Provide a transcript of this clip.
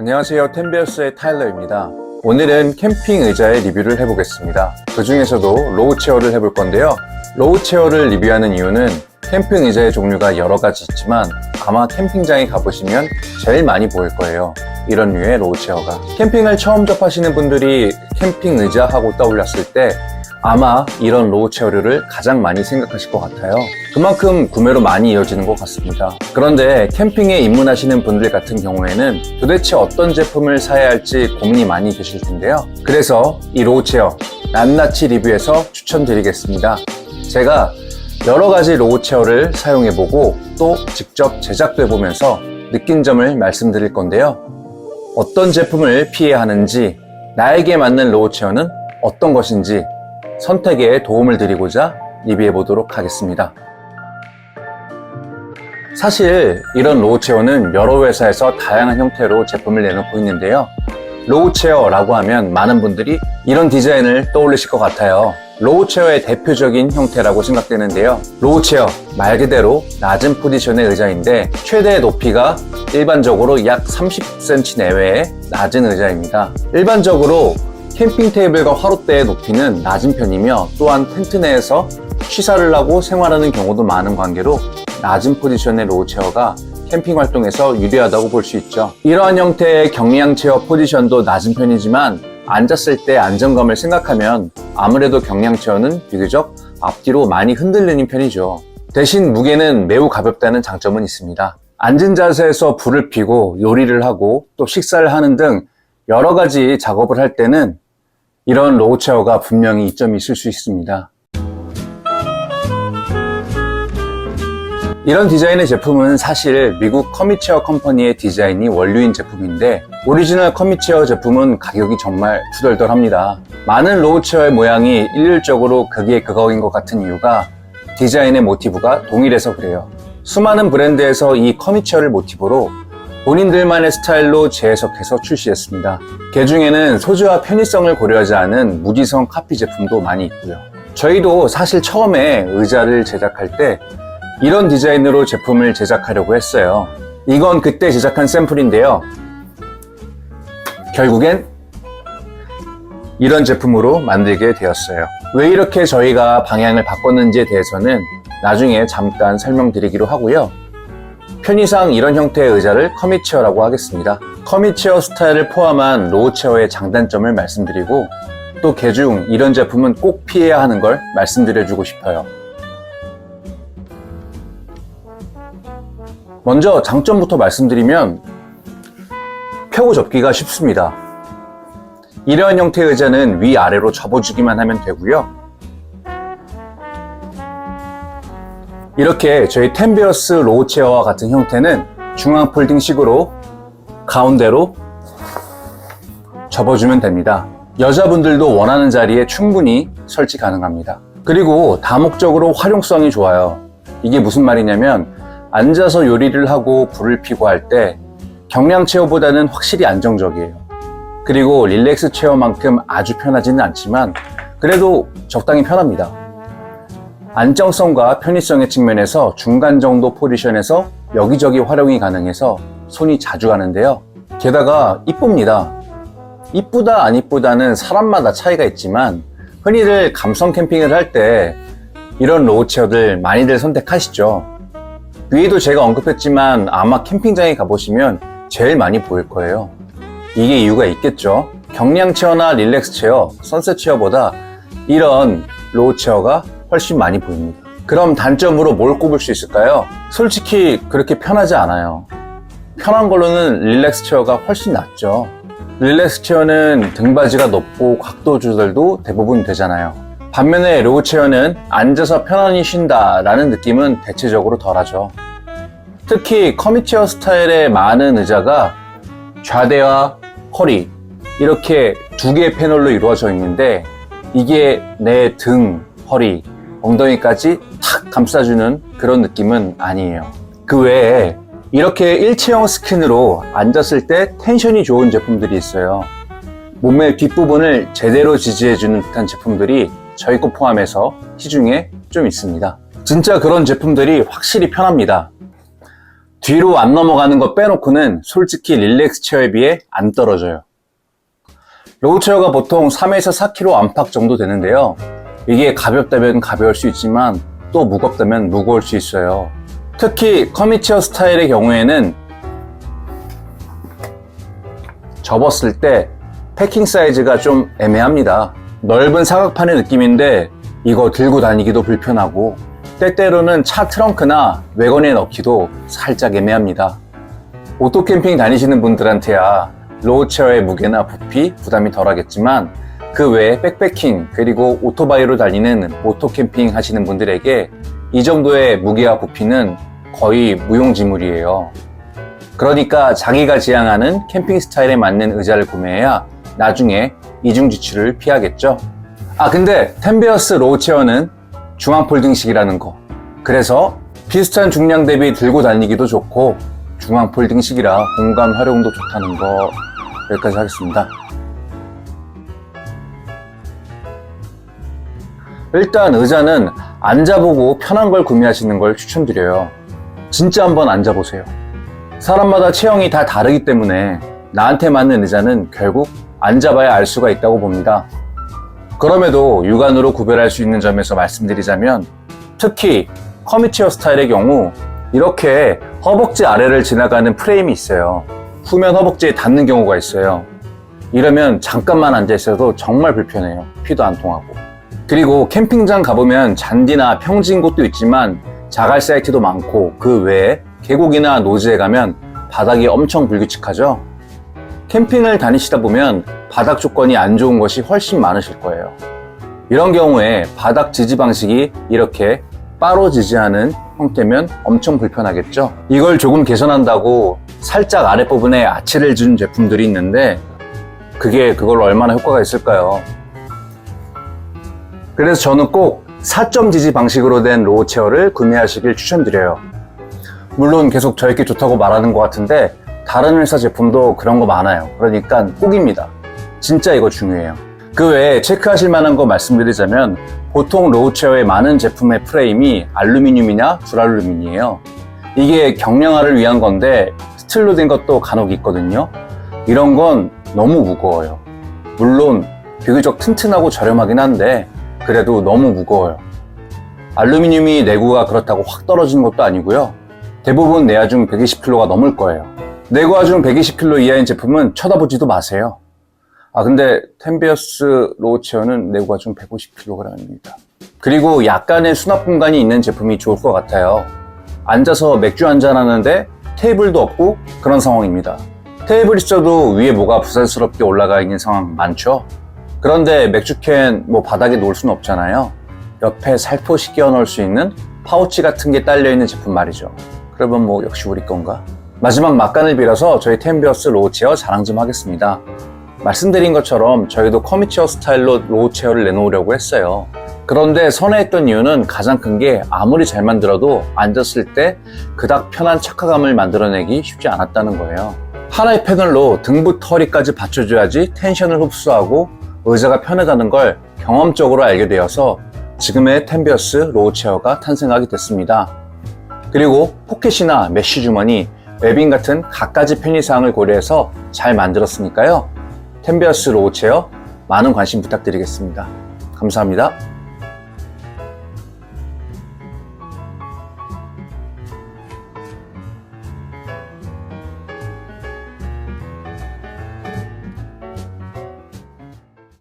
안녕하세요, 텐베어스의 타일러입니다. 오늘은 캠핑 의자의 리뷰를 해보겠습니다. 그 중에서도 로우 체어를 해볼 건데요. 로우 체어를 리뷰하는 이유는 캠핑 의자의 종류가 여러 가지 있지만 아마 캠핑장에 가보시면 제일 많이 보일 거예요. 이런 류의 로우 체어가. 캠핑을 처음 접하시는 분들이 캠핑 의자 하고 떠올렸을 때 아마 이런 로우 체어류를 가장 많이 생각하실 것 같아요. 그만큼 구매로 많이 이어지는 것 같습니다. 그런데 캠핑에 입문하시는 분들 같은 경우에는 도대체 어떤 제품을 사야 할지 고민이 많이 되실 텐데요. 그래서 이 로우 체어 낱낱이 리뷰해서 추천드리겠습니다. 제가 여러 가지 로우 체어를 사용해보고 또 직접 제작도 해보면서 느낀 점을 말씀드릴 건데요. 어떤 제품을 피해야 하는지, 나에게 맞는 로우 체어는 어떤 것인지 선택에 도움을 드리고자 리뷰해 보도록 하겠습니다. 사실 이런 로우 체어는 여러 회사에서 다양한 형태로 제품을 내놓고 있는데요. 로우 체어라고 하면 많은 분들이 이런 디자인을 떠올리실 것 같아요. 로우 체어의 대표적인 형태라고 생각되는데요. 로우 체어 말 그대로 낮은 포지션의 의자인데 최대 높이가 일반적으로 약 30cm 내외의 낮은 의자입니다. 일반적으로 캠핑 테이블과 화롯대의 높이는 낮은 편이며 또한 텐트 내에서 취사를 하고 생활하는 경우도 많은 관계로 낮은 포지션의 로우 체어가 캠핑 활동에서 유리하다고 볼 수 있죠. 이러한 형태의 경량 체어 포지션도 낮은 편이지만 앉았을 때 안정감을 생각하면 아무래도 경량 체어는 비교적 앞뒤로 많이 흔들리는 편이죠. 대신 무게는 매우 가볍다는 장점은 있습니다. 앉은 자세에서 불을 피고 요리를 하고 또 식사를 하는 등 여러 가지 작업을 할 때는 이런 로우 체어가 분명히 이점이 있을 수 있습니다. 이런 디자인의 제품은 사실 미국 커미체어 컴퍼니의 디자인이 원류인 제품인데 오리지널 커미체어 제품은 가격이 정말 투덜덜합니다. 많은 로우 체어의 모양이 일률적으로 극의 극악인 것 같은 이유가 디자인의 모티브가 동일해서 그래요. 수많은 브랜드에서 이 커미체어를 모티브로 본인들만의 스타일로 재해석해서 출시했습니다. 그 중에는 소재와 편의성을 고려하지 않은 무지성 카피 제품도 많이 있고요. 저희도 사실 처음에 의자를 제작할 때 이런 디자인으로 제품을 제작하려고 했어요. 이건 그때 제작한 샘플인데요. 결국엔 이런 제품으로 만들게 되었어요. 왜 이렇게 저희가 방향을 바꿨는지에 대해서는 나중에 잠깐 설명드리기로 하고요. 편의상 이런 형태의 의자를 커미체어라고 하겠습니다. 커미체어 스타일을 포함한 로우 체어의 장단점을 말씀드리고 또 개중 이런 제품은 꼭 피해야 하는 걸 말씀드려주고 싶어요. 먼저 장점부터 말씀드리면 펴고 접기가 쉽습니다. 이러한 형태의 의자는 위아래로 접어주기만 하면 되고요. 이렇게 저희 텐베어스 로우 체어와 같은 형태는 중앙 폴딩식으로 가운데로 접어주면 됩니다. 여자분들도 원하는 자리에 충분히 설치 가능합니다. 그리고 다목적으로 활용성이 좋아요. 이게 무슨 말이냐면 앉아서 요리를 하고 불을 피고 할 때 경량 체어보다는 확실히 안정적이에요. 그리고 릴렉스 체어만큼 아주 편하지는 않지만 그래도 적당히 편합니다. 안정성과 편의성의 측면에서 중간 정도 포지션에서 여기저기 활용이 가능해서 손이 자주 가는데요. 게다가 이쁩니다. 이쁘다 안 이쁘다는 사람마다 차이가 있지만 흔히들 감성 캠핑을 할 때 이런 로우 체어들 많이들 선택하시죠. 위에도 제가 언급했지만 아마 캠핑장에 가보시면 제일 많이 보일 거예요. 이게 이유가 있겠죠. 경량 체어나 릴렉스 체어, 선셋 체어보다 이런 로우 체어가 훨씬 많이 보입니다. 그럼 단점으로 뭘 꼽을 수 있을까요? 솔직히 그렇게 편하지 않아요. 편한 걸로는 릴렉스 체어가 훨씬 낫죠. 릴렉스 체어는 등받이가 높고 각도 조절도 대부분 되잖아요. 반면에 로우 체어는 앉아서 편안히 쉰다 라는 느낌은 대체적으로 덜하죠. 특히 커미체어 스타일의 많은 의자가 좌대와 허리 이렇게 두 개의 패널로 이루어져 있는데 이게 내 등, 허리, 엉덩이까지 탁 감싸주는 그런 느낌은 아니에요. 그 외에 이렇게 일체형 스킨으로 앉았을 때 텐션이 좋은 제품들이 있어요. 몸의 뒷부분을 제대로 지지해주는 듯한 제품들이 저희 거 포함해서 시중에 좀 있습니다. 진짜 그런 제품들이 확실히 편합니다. 뒤로 안 넘어가는 거 빼놓고는 솔직히 릴렉스 체어에 비해 안 떨어져요. 로우 체어가 보통 3에서 4kg 안팎 정도 되는데요. 이게 가볍다면 가벼울 수 있지만 또 무겁다면 무거울 수 있어요. 특히 커미체어 스타일의 경우에는 접었을 때 패킹 사이즈가 좀 애매합니다. 넓은 사각판의 느낌인데 이거 들고 다니기도 불편하고 때때로는 차 트렁크나 외건에 넣기도 살짝 애매합니다. 오토 캠핑 다니시는 분들한테야 로우 체어의 무게나 부피 부담이 덜하겠지만 그 외에 백패킹 그리고 오토바이로 달리는 오토 캠핑 하시는 분들에게 이 정도의 무게와 부피는 거의 무용지물이에요. 그러니까 자기가 지향하는 캠핑 스타일에 맞는 의자를 구매해야 나중에 이중지출을 피하겠죠. 근데 텐베어스 로우 체어는 중앙 폴딩식이라는 거. 그래서 비슷한 중량 대비 들고 다니기도 좋고 중앙 폴딩식이라 공간 활용도 좋다는 거. 여기까지 하겠습니다. 일단 의자는 앉아보고 편한 걸 구매하시는 걸 추천드려요. 진짜 한번 앉아보세요. 사람마다 체형이 다 다르기 때문에 나한테 맞는 의자는 결국 앉아봐야 알 수가 있다고 봅니다. 그럼에도 육안으로 구별할 수 있는 점에서 말씀드리자면 특히 커미체어 스타일의 경우 이렇게 허벅지 아래를 지나가는 프레임이 있어요. 후면 허벅지에 닿는 경우가 있어요. 이러면 잠깐만 앉아있어도 정말 불편해요. 피도 안 통하고. 그리고 캠핑장 가보면 잔디나 평지인 곳도 있지만 자갈 사이트도 많고 그 외에 계곡이나 노지에 가면 바닥이 엄청 불규칙하죠. 캠핑을 다니시다 보면 바닥 조건이 안 좋은 것이 훨씬 많으실 거예요. 이런 경우에 바닥 지지 방식이 이렇게 바로 지지하는 형태면 엄청 불편하겠죠. 이걸 조금 개선한다고 살짝 아랫부분에 아치를 준 제품들이 있는데 그걸로 얼마나 효과가 있을까요? 그래서 저는 꼭 4점 지지 방식으로 된 로우 체어를 구매하시길 추천드려요. 물론 계속 저에게 좋다고 말하는 것 같은데 다른 회사 제품도 그런 거 많아요. 그러니까 꼭입니다. 진짜 이거 중요해요. 그 외에 체크하실 만한 거 말씀드리자면 보통 로우 체어의 많은 제품의 프레임이 알루미늄이나 불알루민이에요. 이게 경량화를 위한 건데 스틸로 된 것도 간혹 있거든요. 이런 건 너무 무거워요. 물론 비교적 튼튼하고 저렴하긴 한데 그래도 너무 무거워요. 알루미늄이 내구가 그렇다고 확 떨어지는 것도 아니고요. 대부분 내화중 120kg가 넘을 거예요. 내구하중 120kg 이하인 제품은 쳐다보지도 마세요. 근데 텐베어스 로우 체어는 내구하중 150kg입니다. 그리고 약간의 수납 공간이 있는 제품이 좋을 것 같아요. 앉아서 맥주 한잔 하는데 테이블도 없고 그런 상황입니다. 테이블 있어도 위에 뭐가 부산스럽게 올라가 있는 상황 많죠? 그런데 맥주캔 바닥에 놓을 수는 없잖아요. 옆에 살포시 끼워 넣을 수 있는 파우치 같은 게 딸려있는 제품 말이죠. 그러면 역시 우리 건가? 마지막 막간을 빌어서 저희 텐베어스 로우 체어 자랑 좀 하겠습니다. 말씀드린 것처럼 저희도 커미체어 스타일로 로우 체어를 내놓으려고 했어요. 그런데 선회했던 이유는 가장 큰 게 아무리 잘 만들어도 앉았을 때 그닥 편한 착화감을 만들어내기 쉽지 않았다는 거예요. 하나의 패널로 등부터 허리까지 받쳐줘야지 텐션을 흡수하고 의자가 편하다는 걸 경험적으로 알게 되어서 지금의 텐베어스 로우 체어가 탄생하게 됐습니다. 그리고 포켓이나 메쉬 주머니, 웨빙 같은 갖가지 편의사항을 고려해서 잘 만들었으니까요. 텐베어스 로우 체어 많은 관심 부탁드리겠습니다. 감사합니다.